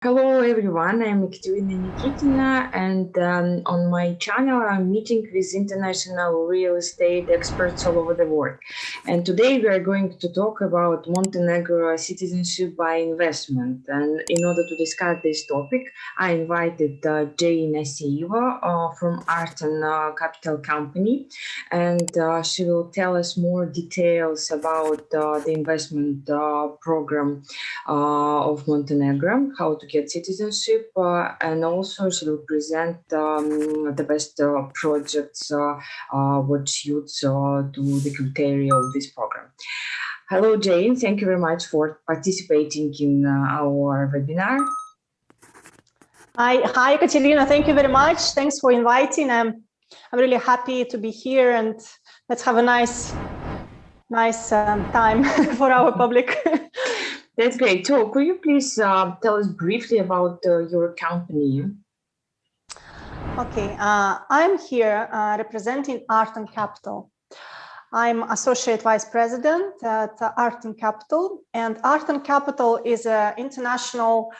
Hello everyone, I'm Nikitina, and on my channel I'm meeting with international real estate experts all over the world. And today we are going to talk about Montenegro citizenship by investment. And in order to discuss this topic, I invited Jane Oseeva from Art and Capital Company, and she will tell us more details about the investment program of Montenegro, how to get citizenship, and also she will present the best projects what suits to the criteria of this program. Hello, Jane. Thank you very much for participating in our webinar. Hi, Katerina. Thank you very much. Thanks for inviting. I'm really happy to be here, and let's have a nice time for our public. That's great. So could you please tell us briefly about your company? Okay, I'm here representing Art and Capital. I'm Associate Vice President at Art and Capital, and Art and Capital is an international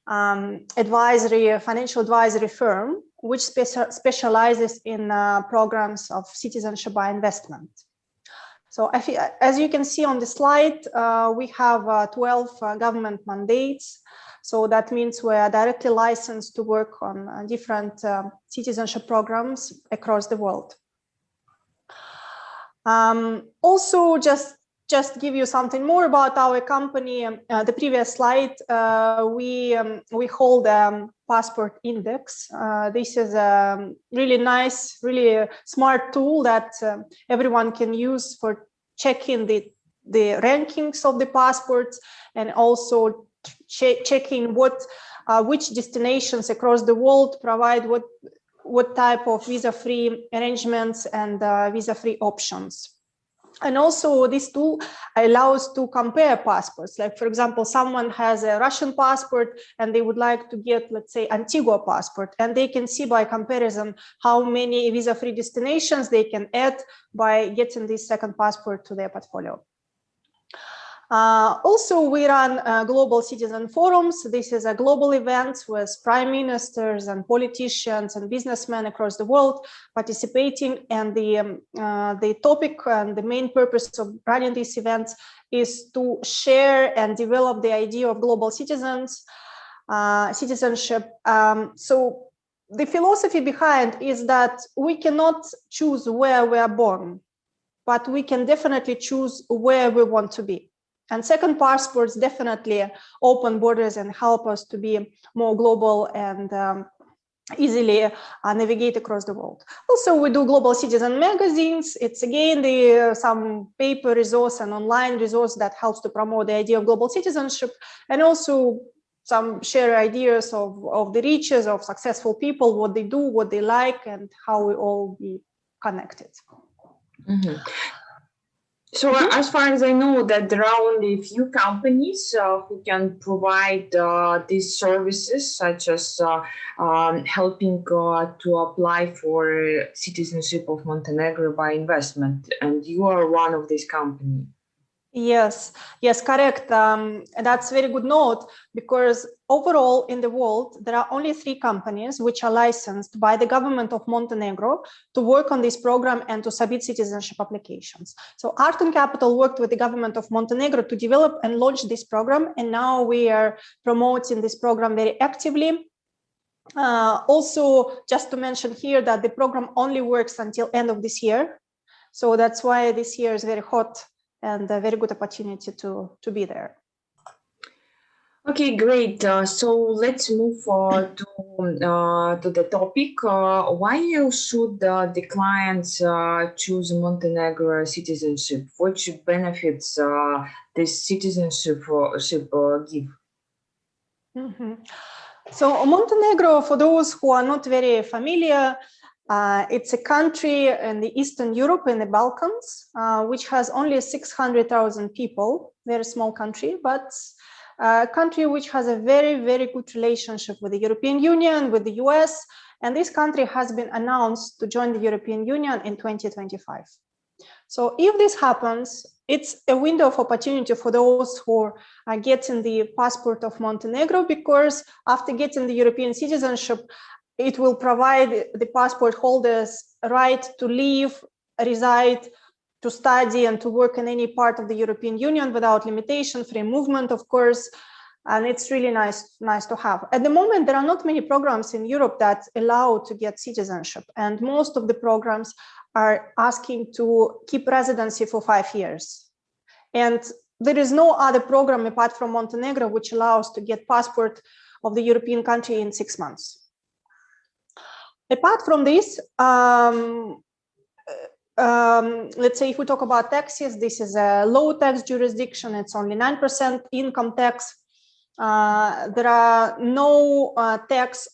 financial advisory firm which specializes in programs of citizenship by investment. So as you can see on the slide, we have 12 government mandates. So that means we are directly licensed to work on different citizenship programs across the world. Also, just give you something more about our company. The previous slide, we hold a passport index. This is a really nice, really smart tool that everyone can use for checking the rankings of the passports, and also checking which destinations across the world provide what type of visa-free arrangements and visa-free options. And also this tool allows to compare passports. Like, for example, someone has a Russian passport and they would like to get, let's say, Antigua passport, and they can see by comparison how many visa-free destinations they can add by getting this second passport to their portfolio. Also, we run global citizen forums. This is a global event with prime ministers and politicians and businessmen across the world participating. And the topic and the main purpose of running these events is to share and develop the idea of global citizenship. So the philosophy behind is that we cannot choose where we are born, but we can definitely choose where we want to be. And second passports definitely open borders and help us to be more global and easily navigate across the world. Also, we do global citizen magazines. It's again some paper resource and online resource that helps to promote the idea of global citizenship, and also some share ideas of the riches of successful people, what they do, what they like, and how we all be connected. Mm-hmm. So as far as I know, that there are only a few companies who can provide these services, such as helping to apply for citizenship of Montenegro by investment, and you are one of these companies. Yes, correct. That's a very good note, because overall in the world, there are only 3 companies which are licensed by the government of Montenegro to work on this program and to submit citizenship applications. So Art and Capital worked with the government of Montenegro to develop and launch this program, and now we are promoting this program very actively. Also, just to mention here that the program only works until end of this year. So that's why this year is very hot and a very good opportunity to be there. Okay, great. So let's move to the topic. Why should the clients choose Montenegro citizenship? What benefits this citizenship give? Mm-hmm. So Montenegro, for those who are not very familiar, it's a country in the Eastern Europe, in the Balkans, which has only 600,000 people, very small country, but a country which has a very, very good relationship with the European Union, with the US, and this country has been announced to join the European Union in 2025. So if this happens, it's a window of opportunity for those who are getting the passport of Montenegro, because after getting the European citizenship, it will provide the passport holders right to live, reside, to study, and to work in any part of the European Union without limitation, free movement, of course. And it's really nice to have. At the moment, there are not many programs in Europe that allow to get citizenship, and most of the programs are asking to keep residency for 5 years. And there is no other program apart from Montenegro which allows to get passport of the European country in 6 months. Apart from this, let's say if we talk about taxes, this is a low tax jurisdiction. It's only 9% income tax. There are no tax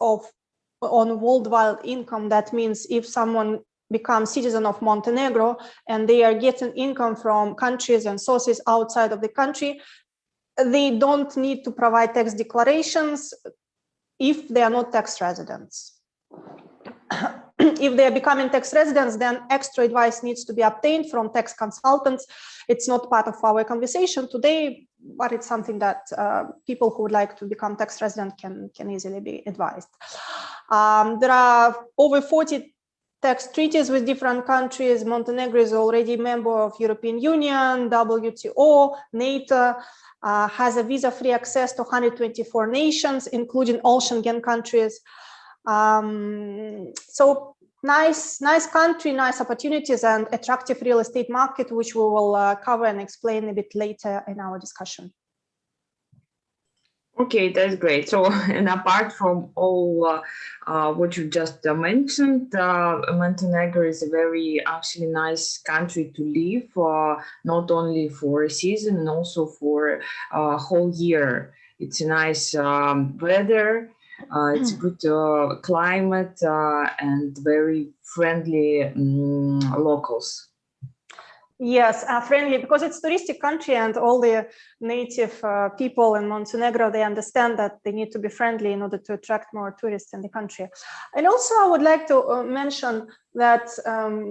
on worldwide income. That means if someone becomes citizen of Montenegro and they are getting income from countries and sources outside of the country, they don't need to provide tax declarations if they are not tax residents. If they are becoming tax residents, then extra advice needs to be obtained from tax consultants. It's not part of our conversation today, but it's something that people who would like to become tax resident can easily be advised. There are over 40 tax treaties with different countries. Montenegro is already a member of European Union, WTO, NATO, has a visa-free access to 124 nations, including all Schengen countries. So nice country, nice opportunities, and attractive real estate market, which we will cover and explain a bit later in our discussion. Okay, that's great. So, and apart from all what you just mentioned, Montenegro is a very actually nice country to live, not only for a season and also for a whole year. It's a nice weather. It's a good climate and very friendly locals. Yes, friendly, because it's a touristic country, and all the native people in Montenegro, they understand that they need to be friendly in order to attract more tourists in the country. And also I would like to mention that,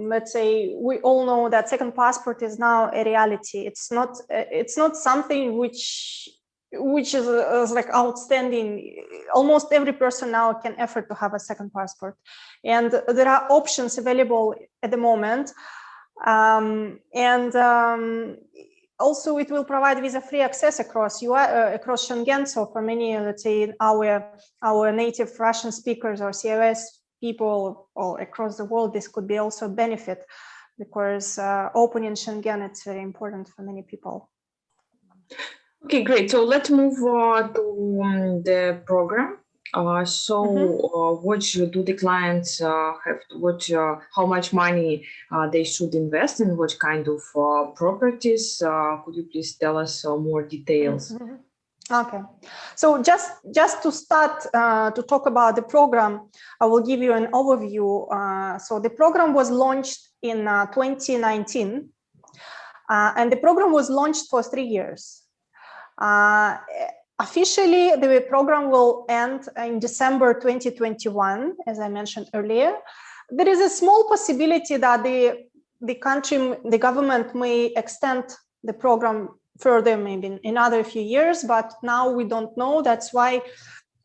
let's say, we all know that second passport is now a reality. It's not something which is like outstanding. Almost every person now can afford to have a second passport, and there are options available at the moment. Also it will provide visa-free access across across Schengen. So for many, let's say, our native Russian speakers or CIS people all across the world, this could be also a benefit, because opening Schengen, it's very important for many people. Okay, great. So let's move to the program. What do the clients have? How much money they should invest in? What kind of properties? Could you please tell us more details? Okay, so just to start to talk about the program, I will give you an overview. So the program was launched in 2019, and the program was launched for 3 years. Officially, the program will end in December 2021, as I mentioned earlier. There is a small possibility that the government may extend the program further, maybe in another few years, but now we don't know. That's why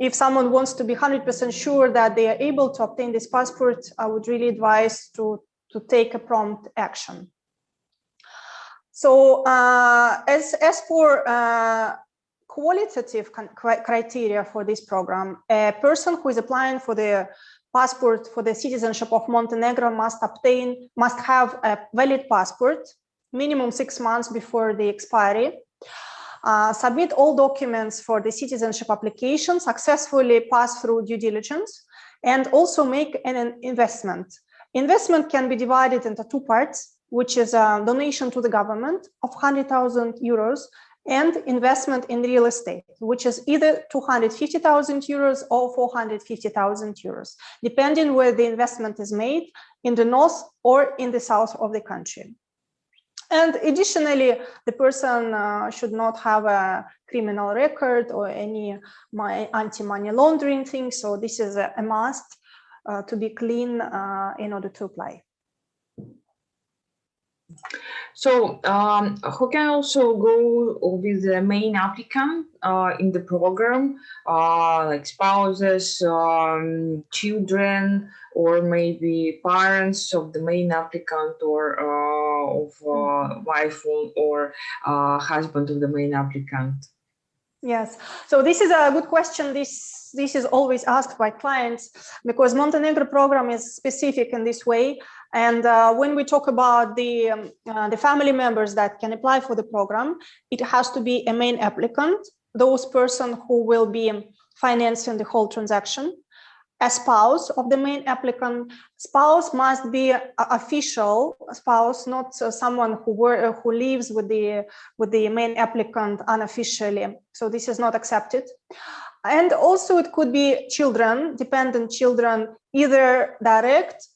if someone wants to be 100% sure that they are able to obtain this passport, I would really advise to take a prompt action. So as for qualitative criteria for this program, a person who is applying for the passport for the citizenship of Montenegro must have a valid passport, minimum 6 months before the expiry, submit all documents for the citizenship application, successfully pass through due diligence, and also make an investment. Investment can be divided into 2 parts, which is a donation to the government of 100,000 euros and investment in real estate, which is either 250,000 euros or 450,000 euros, depending where the investment is made, in the north or in the south of the country. And additionally, the person should not have a criminal record or any anti-money laundering thing. So this is a must to be clean in order to apply. So who can also go with the main applicant in the program, like spouses, children, or maybe parents of the main applicant, or of wife or husband of the main applicant? Yes, so this is a good question. This is always asked by clients because Montenegro program is specific in this way. And when we talk about the family members that can apply for the program, it has to be a main applicant, those person who will be financing the whole transaction. A spouse of the main applicant. Spouse must be an official spouse, not someone who lives with the main applicant unofficially. So this is not accepted. And also it could be children, dependent children, either direct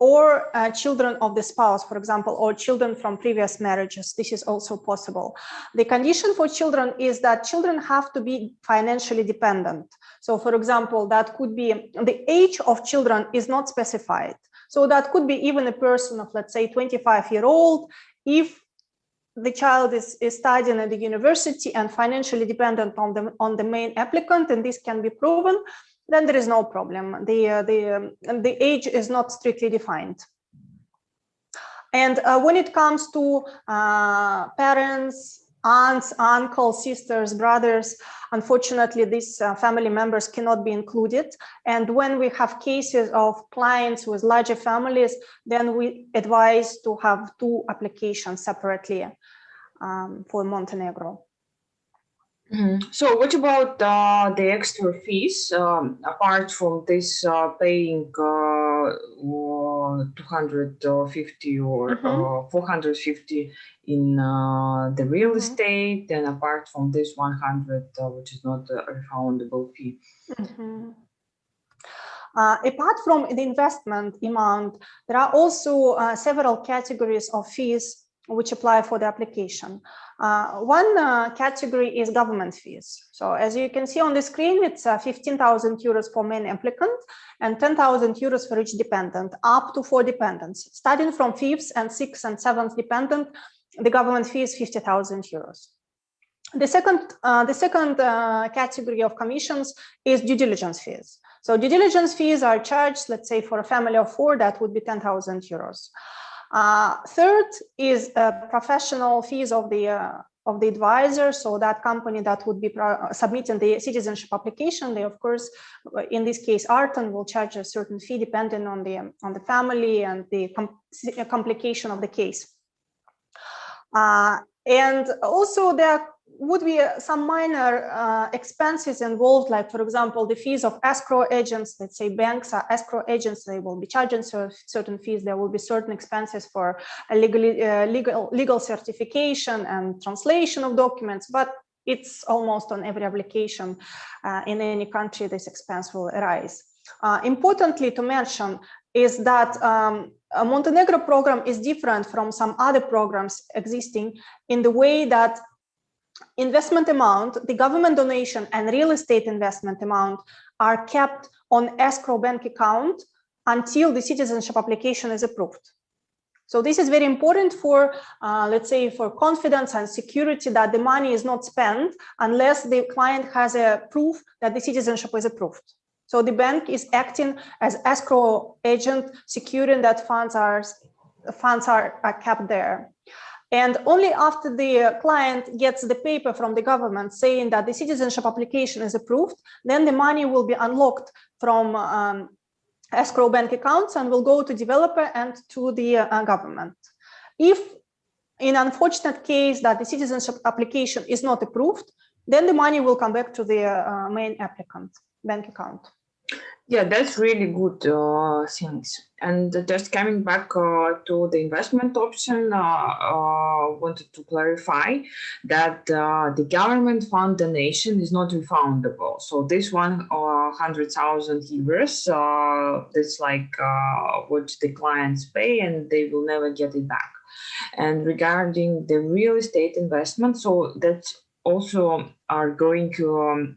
or children of the spouse, for example, or children from previous marriages. This is also possible. The condition for children is that children have to be financially dependent. So, for example, that could be the age of children is not specified. So that could be even a person of, let's say, 25-year-old, if the child is studying at the university and financially dependent on the main applicant, and this can be proven, then there is no problem. The age is not strictly defined. And when it comes to parents, aunts, uncles, sisters, brothers, unfortunately, these family members cannot be included. And when we have cases of clients with larger families, then we advise to have 2 applications separately for Montenegro. So what about the extra fees, apart from this paying 250 or 450 in the real estate, and apart from this 100, which is not a refundable fee? Apart from the investment amount, there are also several categories of fees which apply for the application. One category is government fees. So as you can see on the screen, it's 15,000 euros for main applicant and 10,000 euros for each dependent, up to 4 dependents. Starting from 5th and 6th and 7th dependent, the government fee is 50,000 euros. The second category of commissions is due diligence fees. So due diligence fees are charged, let's say for a family of 4, that would be 10,000 euros. Third is professional fees of the advisor. So that company that would be submitting the citizenship application, they of course, in this case, Arton will charge a certain fee depending on the family and the complication of the case. And also there would be some minor expenses involved, like, for example, the fees of escrow agents. Let's say banks are escrow agents, they will be charging certain fees. There will be certain expenses for a legal certification and translation of documents, but it's almost on every application in any country this expense will arise. Importantly to mention is that a Montenegro program is different from some other programs existing in the way that investment amount, the government donation and real estate investment amount are kept on escrow bank account until the citizenship application is approved. So this is very important for, let's say, for confidence and security that the money is not spent unless the client has a proof that the citizenship is approved. So the bank is acting as escrow agent, securing that funds are kept there. And only after the client gets the paper from the government saying that the citizenship application is approved, then the money will be unlocked from escrow bank accounts and will go to developer and to the government. If in unfortunate case that the citizenship application is not approved, then the money will come back to the main applicant bank account. Yeah, that's really good things. And just coming back to the investment option, wanted to clarify that the government fund donation is not refundable. So this 100,000 euros, that's like what the clients pay, and they will never get it back. And regarding the real estate investment, so that's also are going to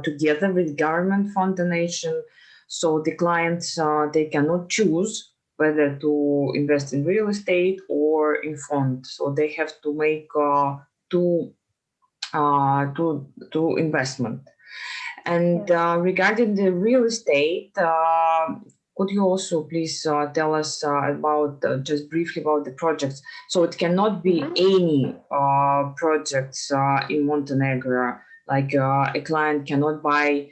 together with government fund donation. So the clients, they cannot choose whether to invest in real estate or in fund. So they have to make two investment. And regarding the real estate, could you also please tell us about just briefly about the projects? So it cannot be any projects in Montenegro. Like a client cannot buy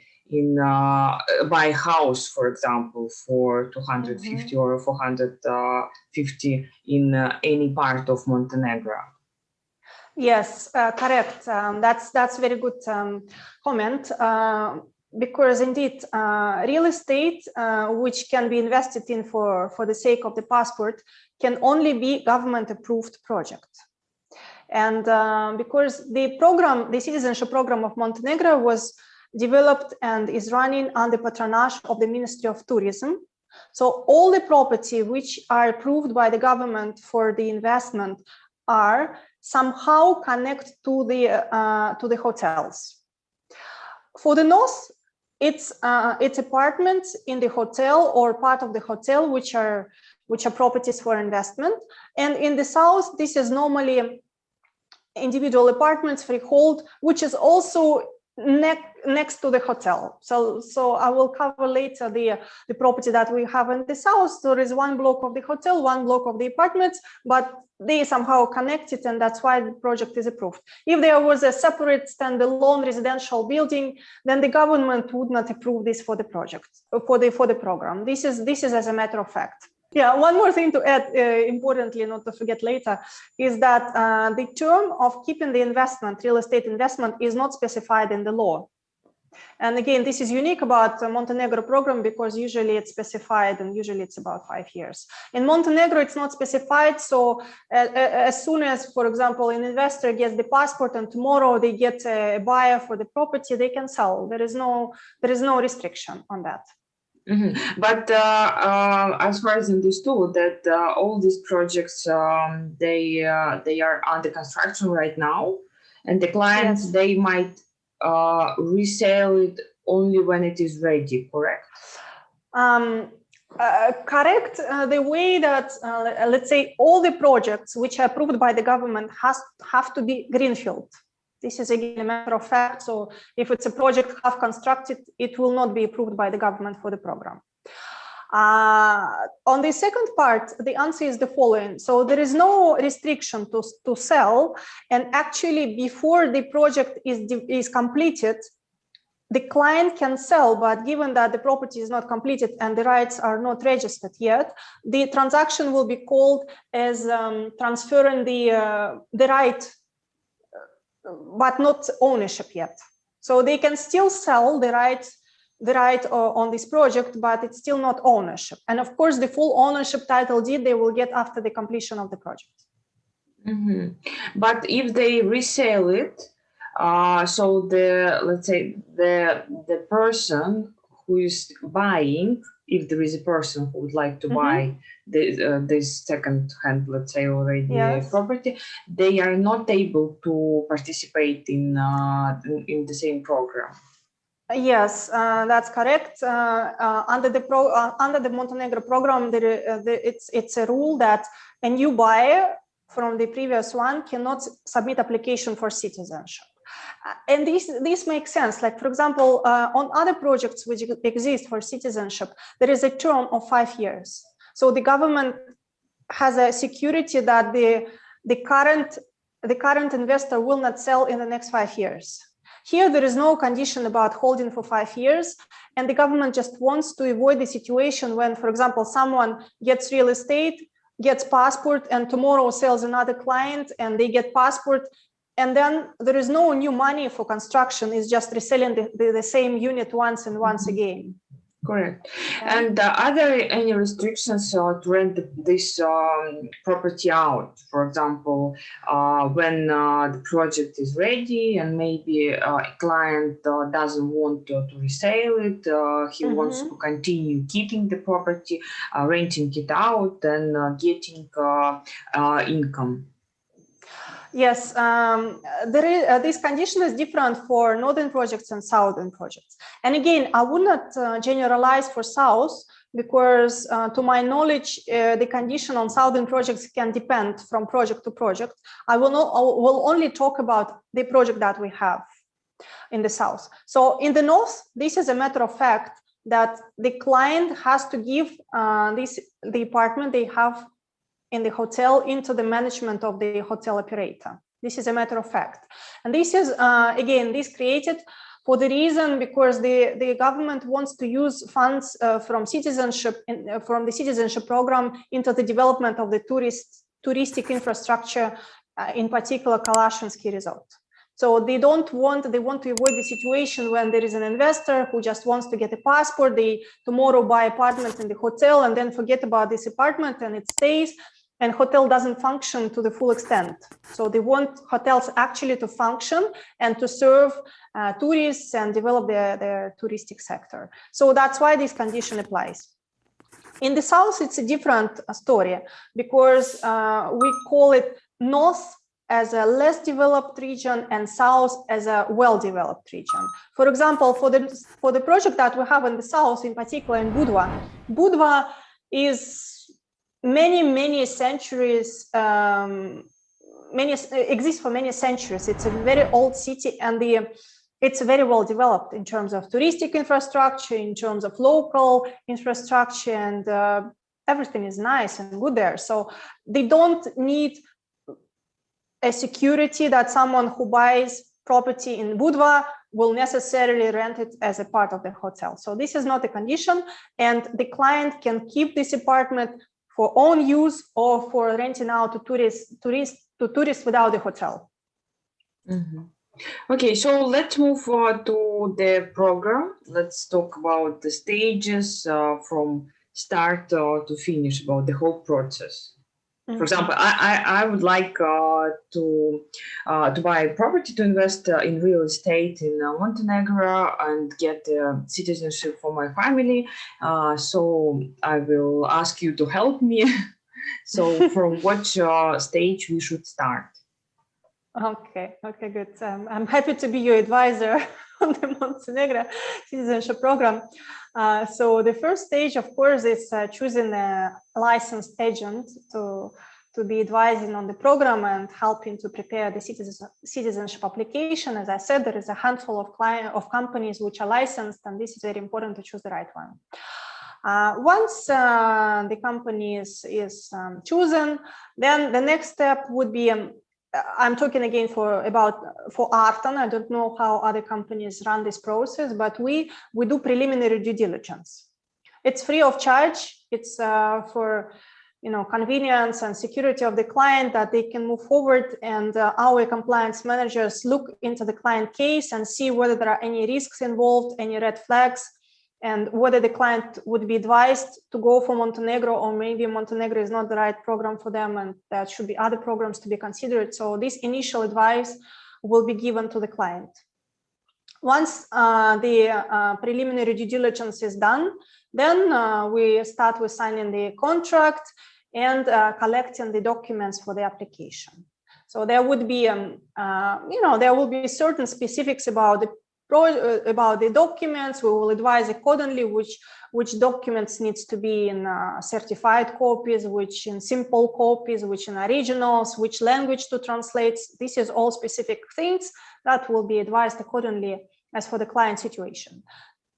buy a house, for example, for 250 or 450 in any part of Montenegro. Yes, correct. That's very good comment. Because indeed, real estate, which can be invested in for the sake of the passport, can only be government-approved project. And because the program, the citizenship program of Montenegro was developed and is running under patronage of the Ministry of Tourism. So all the property which are approved by the government for the investment are somehow connected to the hotels. For the north, it's apartments in the hotel or part of the hotel which are properties for investment, and in the south this is normally individual apartments, freehold, which is also next to the hotel. So I will cover later the property that we have in the south. There is one block of the hotel, one block of the apartments, but they somehow connected, and that's why the project is approved. If there was a separate standalone residential building, then the government would not approve this for the project, for the program. This is as a matter of fact. Yeah, one more thing to add, importantly, not to forget later, is that the term of keeping the investment, real estate investment, is not specified in the law. And again, this is unique about the Montenegro program because usually it's specified and usually it's about 5 years. In Montenegro, it's not specified. So as soon as, for example, an investor gets the passport and tomorrow they get a buyer for the property, they can sell. There is no restriction on that. But as far as understood, that all these projects they are under construction right now, and the clients they might resell it only when it is ready. Correct? Correct. The way that let's say all the projects which are approved by the government have to be greenfield. This is again a matter of fact. So if it's a project half constructed, it will not be approved by the government for the program. On the second part, the answer is the following. So there is no restriction to sell. And actually, before the project is completed, the client can sell, but given that the property is not completed and the rights are not registered yet, the transaction will be called as transferring the right, but not ownership yet. So they can still sell the right on this project, but it's still not ownership. And of course, the full ownership title deed they will get after the completion of the project. But if they resell it, so let's say the person who is buying, if there is a person who would like to buy this second-hand, let's say already property, they are not able to participate in the same program. Yes, that's correct. Under the Montenegro program, it's a rule that a new buyer from the previous one cannot submit application for citizenship. And this makes sense. Like, for example, on other projects which exist for citizenship, there is a term of 5 years. So the government has a security that the current investor will not sell in the next 5 years. Here, there is no condition about holding for 5 years, and the government just wants to avoid the situation when, for example, someone gets real estate, gets passport, and tomorrow sells another client, and they get passport, and then there is no new money for construction. It's just reselling the same unit once and once again. Correct. And are there any restrictions to rent this property out? For example, when the project is ready and maybe a client doesn't want to resell it, he wants to continue keeping the property, renting it out and getting income. Yes, this condition is different for northern projects and southern projects. And again, I would not generalize for south because to my knowledge, the condition on southern projects can depend from project to project. I will only talk about the project that we have in the south. So in the north, this is a matter of fact that the client has to give the apartment they have in the hotel into the management of the hotel operator. This is a matter of fact. And this is, again, this created for the reason because the government wants to use funds from citizenship, from the citizenship program into the development of the touristic infrastructure, in particular Kalashensky Resort. So they want to avoid the situation when there is an investor who just wants to get a passport, they tomorrow buy apartments in the hotel and then forget about this apartment and it stays, and hotel doesn't function to the full extent. So they want hotels actually to function and to serve tourists and develop their touristic sector. So that's why this condition applies. In the south, it's a different story because we call it north as a less developed region and south as a well-developed region. For example, for the project that we have in the south, in particular in Budva, Budva is many centuries, exists for many centuries. It's a very old city and it's very well developed in terms of touristic infrastructure, in terms of local infrastructure, and everything is nice and good there. So they don't need a security that someone who buys property in Budva will necessarily rent it as a part of the hotel. So this is not a condition, and the client can keep this apartment for own use or for renting out to tourists without the hotel. Mm-hmm. Okay, so let's move to the program. Let's talk about the stages from start to finish, about the whole process. For example, I would like to buy a property, to invest in real estate in Montenegro and get citizenship for my family. So I will ask you to help me. So from what stage we should start? Okay, good. I'm happy to be your advisor on the Montenegro citizenship program. So the first stage, of course, is choosing a licensed agent to be advising on the program and helping to prepare the citizenship application. As I said, there is a handful of companies which are licensed, and this is very important to choose the right one. Once the company is chosen, then the next step would be I'm talking again for Artan. I don't know how other companies run this process, but we do preliminary due diligence. It's free of charge. It's for convenience and security of the client that they can move forward, and our compliance managers look into the client case and see whether there are any risks involved, any red flags, and whether the client would be advised to go for Montenegro, or maybe Montenegro is not the right program for them and there should be other programs to be considered. So this initial advice will be given to the client. Once the preliminary due diligence is done, then we start with signing the contract and collecting the documents for the application. So there would be, there will be certain specifics about the documents. We will advise accordingly which documents needs to be in certified copies, which in simple copies, which in originals, which language to translate. This is all specific things that will be advised accordingly as for the client situation.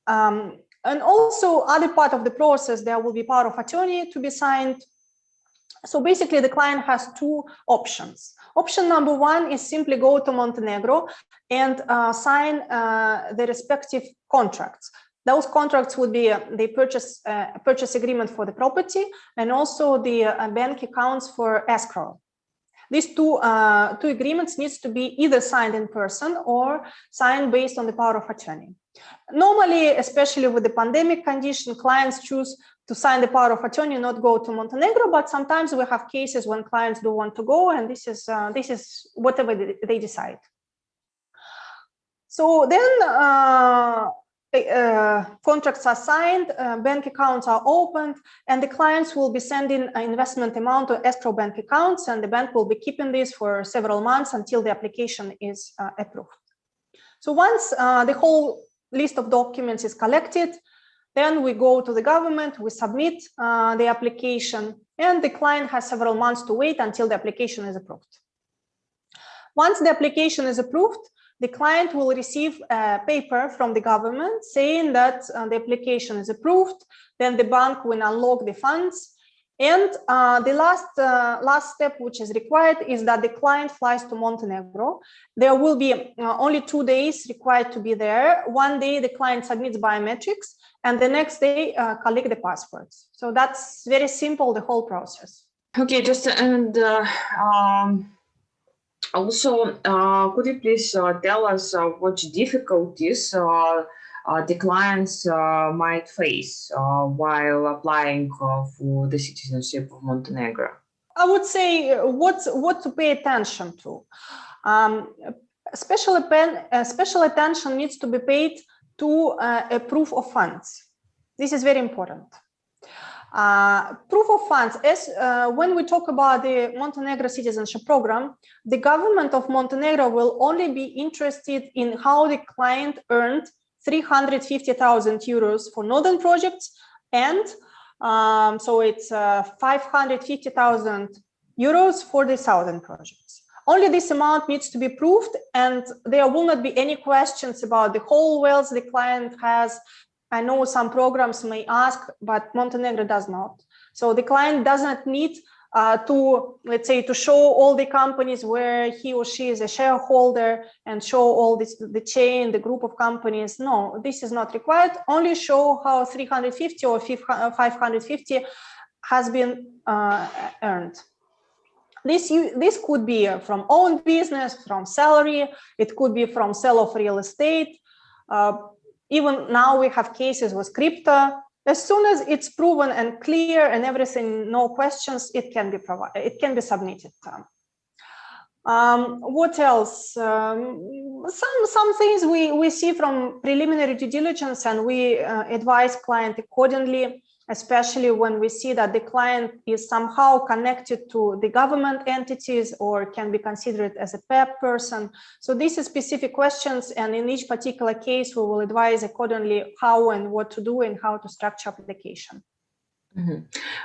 And also other part of the process, there will be power of attorney to be signed. So basically the client has two options. Option number one is simply go to Montenegro and sign the respective contracts. Those contracts would be the purchase agreement for the property and also the bank accounts for escrow. These two agreements needs to be either signed in person or signed based on the power of attorney. Normally, especially with the pandemic condition, clients choose to sign the power of attorney, not go to Montenegro, but sometimes we have cases when clients do want to go, and this is whatever they decide. So then contracts are signed, bank accounts are opened, and the clients will be sending an investment amount to escrow bank accounts, and the bank will be keeping this for several months until the application is approved. So once the whole list of documents is collected, Then we go to the government, we submit the application, and the client has several months to wait until the application is approved. Once the application is approved, the client will receive a paper from the government saying that the application is approved. Then the bank will unlock the funds. And the last step which is required is that the client flies to Montenegro. There will be only 2 days required to be there. One day the client submits biometrics, and the next day collect the passports. So that's very simple, the whole process. Okay, just and also, could you please tell us what difficulties the clients might face while applying for the citizenship of Montenegro? I would say what to pay attention to. Special attention needs to be paid to a proof of funds. This is very important. Proof of funds, when we talk about the Montenegro citizenship program, the government of Montenegro will only be interested in how the client earned 350,000 euros for northern projects, and so it's 550,000 euros for the southern projects. Only this amount needs to be proved, and there will not be any questions about the whole wealth the client has. I know some programs may ask, but Montenegro does not. So the client does not need to, let's say, to show all the companies where he or she is a shareholder and show all this, the chain, the group of companies. No, this is not required. Only show how 350 or 550 has been earned. This could be from own business, from salary. It could be from sale of real estate. Even now we have cases with crypto. As soon as it's proven and clear and everything, no questions, it can be provided. It can be submitted. What else? Some things we see from preliminary due diligence, and we advise client accordingly, especially when we see that the client is somehow connected to the government entities or can be considered as a PEP person. So these are specific questions, and in each particular case, we will advise accordingly how and what to do and how to structure application. Mm-hmm.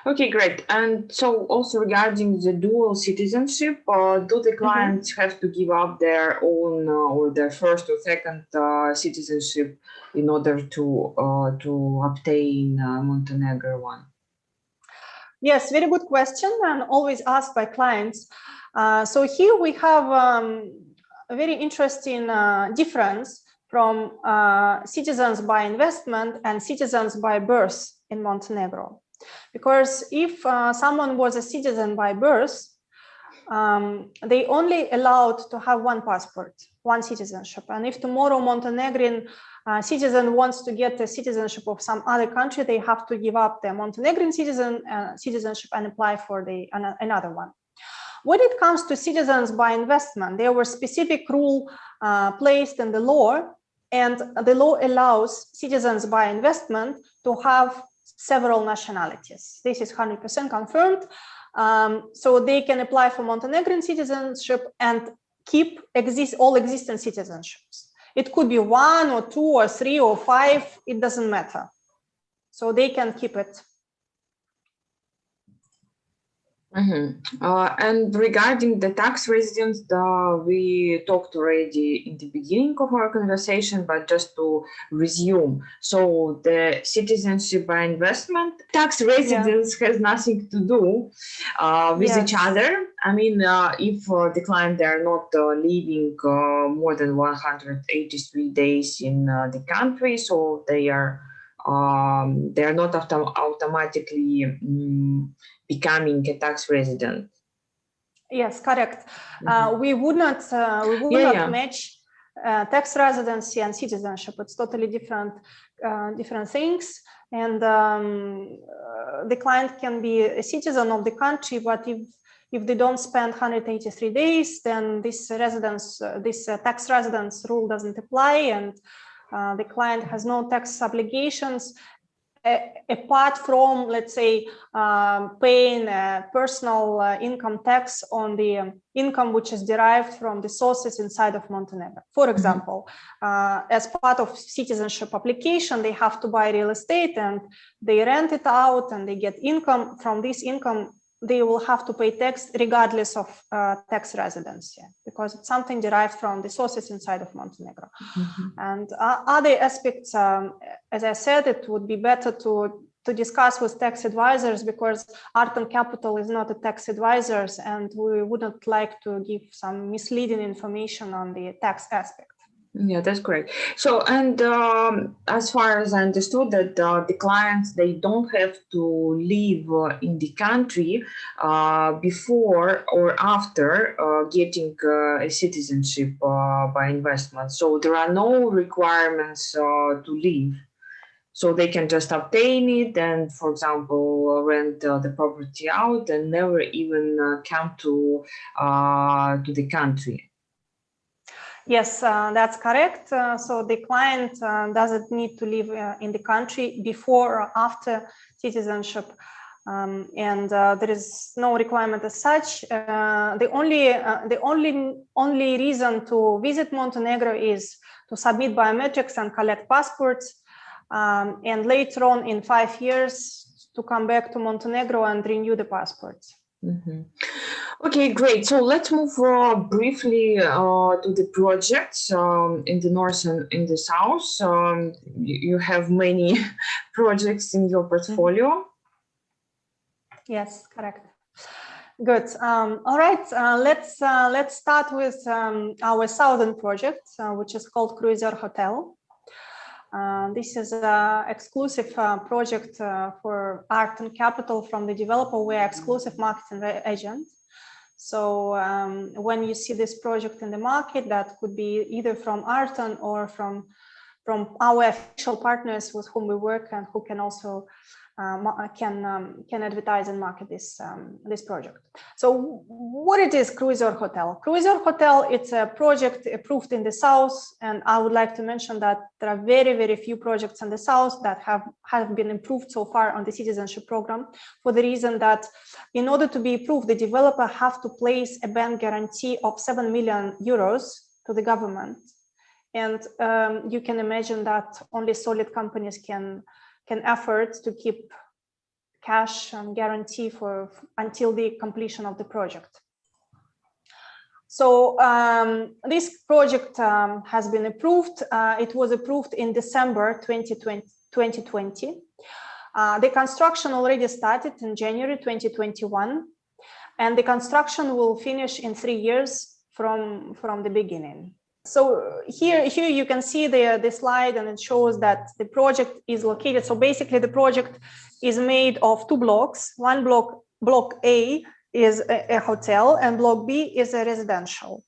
Okay, great. And so also regarding the dual citizenship, do the clients have to give up their own or their first or second citizenship in order to obtain Montenegro one? Yes, very good question, and always asked by clients. So here we have a very interesting difference from citizens by investment and citizens by birth in Montenegro. Because if someone was a citizen by birth, they only allowed to have one passport, one citizenship. And if tomorrow Montenegrin citizen wants to get the citizenship of some other country, they have to give up their Montenegrin citizenship and apply for another one. When it comes to citizens by investment, there were specific rule placed in the law, and the law allows citizens by investment to have several nationalities. This is 100% confirmed. So they can apply for Montenegrin citizenship and keep all existing citizenships. It could be 1 or 2 or 3 or 5, it doesn't matter. So they can keep it. And regarding the tax residence, we talked already in the beginning of our conversation, but just to resume. So the citizenship by investment, tax residence has nothing to do with each other. I mean, if the client, they are not living more than 183 days in the country, so they are not automatically becoming a tax resident. Yes, correct. We would not match tax residency and citizenship. It's totally different things. And the client can be a citizen of the country, but if they don't spend 183 days, then this tax residence rule doesn't apply, and the client has no tax obligations. apart from, let's say, paying personal income tax on the income which is derived from the sources inside of Montenegro. For example, as part of citizenship application, they have to buy real estate and they rent it out and they get income. From this income, they will have to pay tax regardless of tax residency, because it's something derived from the sources inside of Montenegro. And other aspects, as I said, it would be better to discuss with tax advisors, because Art and Capital is not a tax advisors, and we wouldn't like to give some misleading information on the tax aspect. Yeah, that's correct. So, and as far as I understood, that the clients, they don't have to live in the country before or after getting a citizenship by investment. So there are no requirements to live. So they can just obtain it and, for example, rent the property out and never even come to the country. Yes, that's correct. So the client doesn't need to live in the country before or after citizenship. And there is no requirement as such. The only reason to visit Montenegro is to submit biometrics and collect passports. And later on, in 5 years, to come back to Montenegro and renew the passports. Okay, great. So let's move briefly to the projects in the north and in the south. You have many projects in your portfolio. Yes, correct. Good. All right. Let's start with our southern project, which is called Cruiser Hotel. This is an exclusive project for Art and Capital from the developer. We are exclusive marketing agent. So when you see this project in the market, that could be either from Arton or from our official partners with whom we work and who can also can advertise and market this project. So what it is, Cruiser Hotel? Cruiser Hotel, it's a project approved in the south, and I would like to mention that there are very, very few projects in the south that have been approved so far on the citizenship program, for the reason that in order to be approved, the developer have to place a bank guarantee of 7 million euros to the government. And you can imagine that only solid companies can afford to keep cash and guarantee until the completion of the project. So this project has been approved. It was approved in December 2020. The construction already started in January 2021, and the construction will finish in 3 years from the beginning. So here you can see the slide, and it shows that the project is located. So basically the project is made of 2 blocks. One block A is a hotel, and block B is a residential.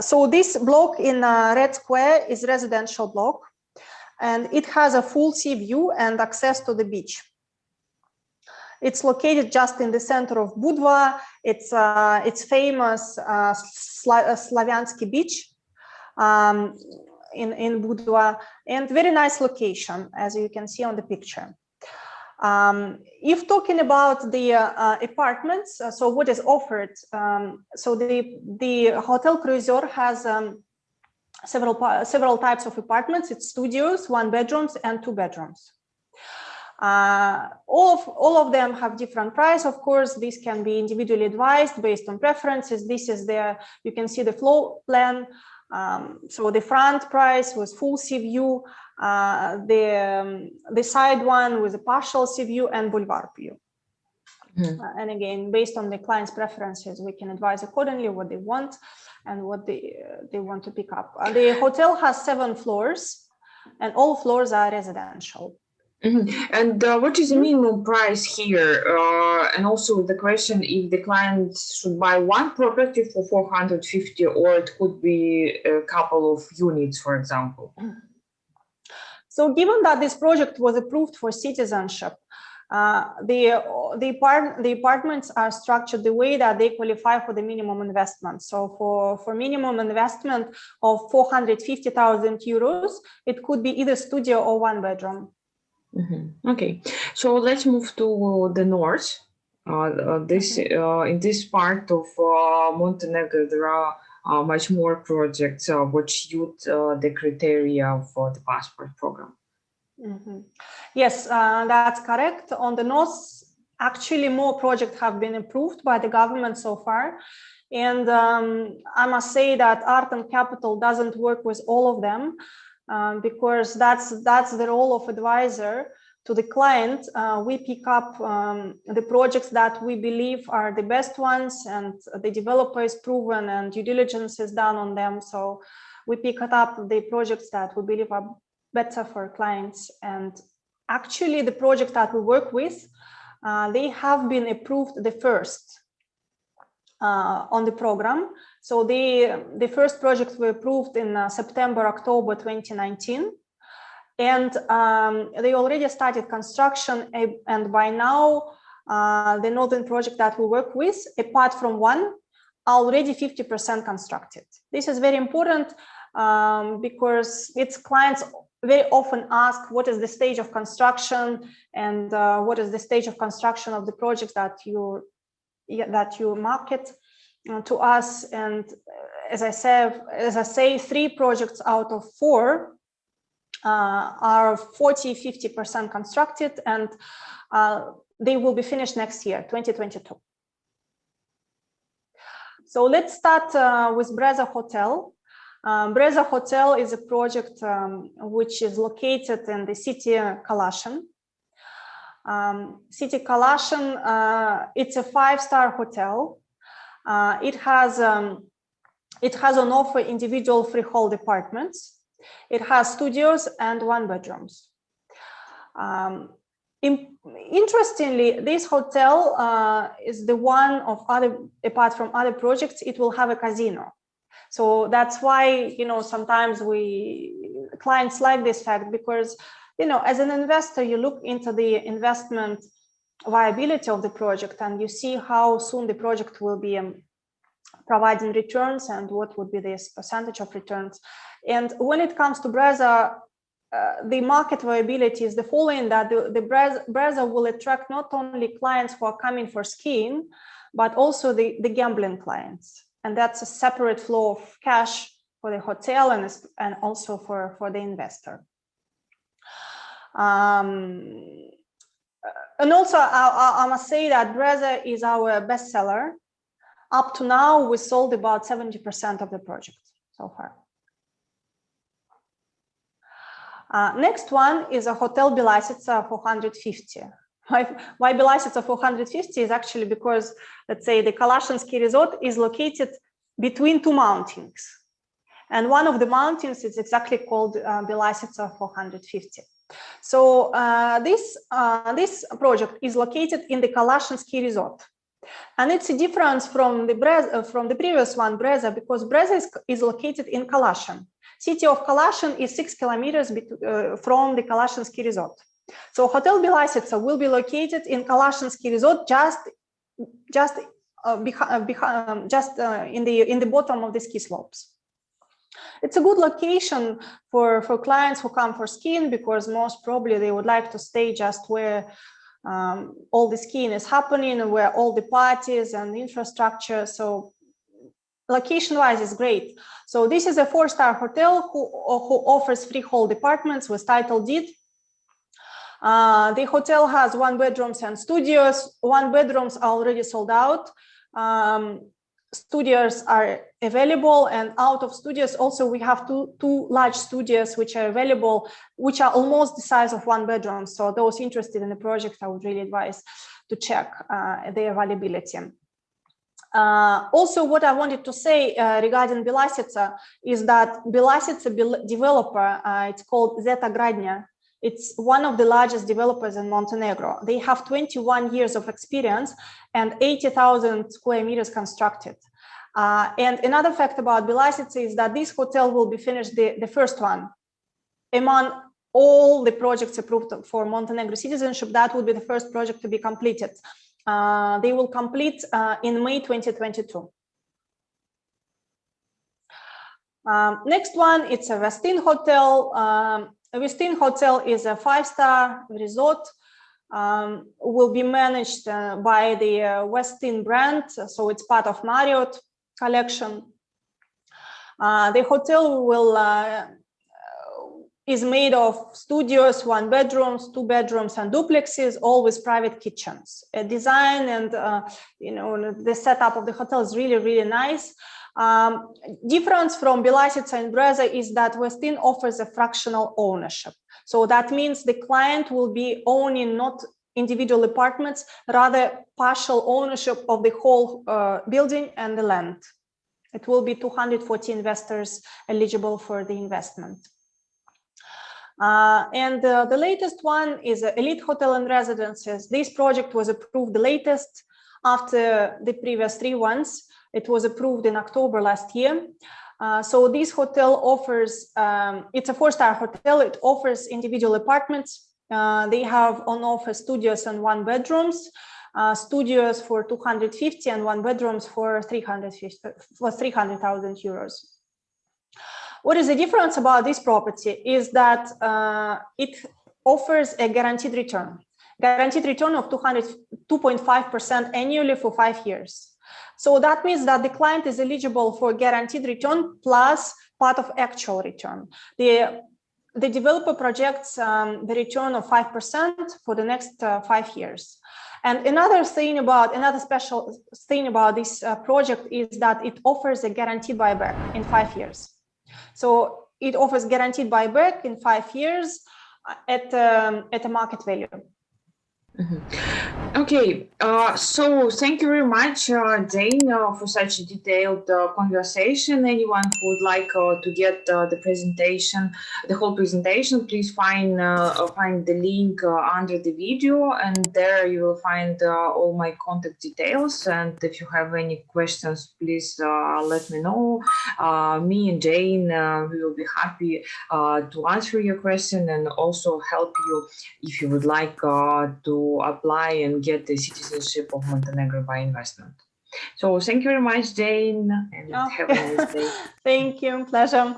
So this block in red square is residential block, and it has a full sea view and access to the beach. It's located just in the center of Budva. It's famous Slaviansky beach in Budva, and very nice location, as you can see on the picture. If talking about the apartments, so what is offered, so the Hotel Cruiser has several types of apartments. It's studios, 1 bedrooms and 2 bedrooms. All of them have different price. Of course, this can be individually advised based on preferences. This is you can see the floor plan. So the front price was full sea view, the side one with a partial sea view and boulevard view. And again, based on the client's preferences, we can advise accordingly what they want and what they want to pick up. The hotel has 7 floors, and all floors are residential. And what is the minimum price here? And also the question, if the client should buy 1 property for 450, or it could be a couple of units, for example. So given that this project was approved for citizenship, the apartments are structured the way that they qualify for the minimum investment. So for minimum investment of 450,000 euros, it could be either studio or 1 bedroom. Okay, so let's move to the north. In this part of Montenegro, there are much more projects which use the criteria for the passport program. Yes, that's correct. On the north, actually, more projects have been approved by the government so far. And I must say that Art and Capital doesn't work with all of them because that's the role of advisor to the client. We pick up the projects that we believe are the best ones, and the developer is proven and due diligence is done on them. So we pick up the projects that we believe are better for clients. And actually, the project that we work with, they have been approved the first on the program. So the first projects were approved in September, October 2019. And they already started construction. And by now, the northern project that we work with, apart from one, are already 50% constructed. This is very important because its clients very often ask what is the stage of construction and what is the stage of construction of the projects that you market to us. And as I say, 3 projects out of 4 are 40-50% constructed, and they will be finished next year, 2022. So let's start with Breza Hotel. Breza Hotel is a project which is located in the city Kalashin. City Kalashin, it's a 5-star hotel. It has on offer individual freehold apartments. It has studios and 1-bedrooms. Interestingly, this hotel is the one of apart from other projects, it will have a casino. So that's why, sometimes clients like this fact, because, as an investor, you look into the investment viability of the project and you see how soon the project will be providing returns and what would be this percentage of returns. And when it comes to Breza, the market viability is the following, that the Breza will attract not only clients who are coming for skiing, but also the gambling clients. And that's a separate flow of cash for the hotel and also for the investor. And also, I must say that Breza is our bestseller. Up to now, we sold about 70% of the project so far. Next one is a Hotel Belasica 450. Why Belasica 450 is actually because, let's say, the Kalashinsky resort is located between 2 mountains. And one of the mountains is exactly called Belasica 450. So this project is located in the Kalashinsky resort. And it's a difference from the previous one, Breza, because Breza is located in Kalashin. City of Kalashin is 6 kilometers from the Kalashinsky resort. So Hotel Belasica will be located in Kalashinsky resort, just in the bottom of the ski slopes. It's a good location for clients who come for skiing, because most probably they would like to stay just where all the skiing is happening, and where all the parties and infrastructure. So location-wise is great. So this is a 4-star hotel who offers freehold apartments with title deed. The hotel has 1-bedrooms and studios. 1-bedrooms are already sold out. Studios are available, and out of studios also we have two large studios which are available, which are almost the size of 1-bedroom. So those interested in the project, I would really advise to check their availability. Also, what I wanted to say regarding Belasica is that Belasica developer, it's called Zeta Gradnya. It's one of the largest developers in Montenegro. They have 21 years of experience and 80,000 square meters constructed. And another fact about Belasica is that this hotel will be finished, the first one. Among all the projects approved for Montenegro citizenship, that will be the first project to be completed. They will complete in May 2022. Next one, it's a Westin hotel. Westin Hotel is a 5-star resort, will be managed by the Westin brand, so it's part of Marriott collection. The hotel is made of studios, 1 bedrooms, 2 bedrooms, and duplexes, all with private kitchens. Design and the setup of the hotel is really, really nice. Difference from Belasica and Breza is that Westin offers a fractional ownership. So that means the client will be owning not individual apartments, rather partial ownership of the whole building and the land. It will be 240 investors eligible for the investment. And the latest one is Elite Hotel and Residences. This project was approved the latest after the previous 3 ones. It was approved in October last year. So this hotel offers, it's a 4-star hotel. It offers individual apartments. They have on offer studios and 1 bedrooms, studios for 250 and 1 bedrooms for 300,000 euros. What is the difference about this property is that it offers a guaranteed return of 2.5% annually for 5 years. So that means that the client is eligible for guaranteed return plus part of actual return. The developer projects the return of 5% for the next 5 years. And another special thing about this project is that it offers a guaranteed buyback in 5 years. So it offers guaranteed buyback in 5 years at a market value. Okay, so thank you very much, Jane, for such a detailed conversation. Anyone who would like to get the presentation, the whole presentation, please find the link under the video, and there you will find all my contact details. And if you have any questions, please let me know. Me and Jane, we will be happy to answer your question and also help you if you would like to apply and get the citizenship of Montenegro by investment. So thank you very much, Jane, and have a nice day. Thank you, pleasure.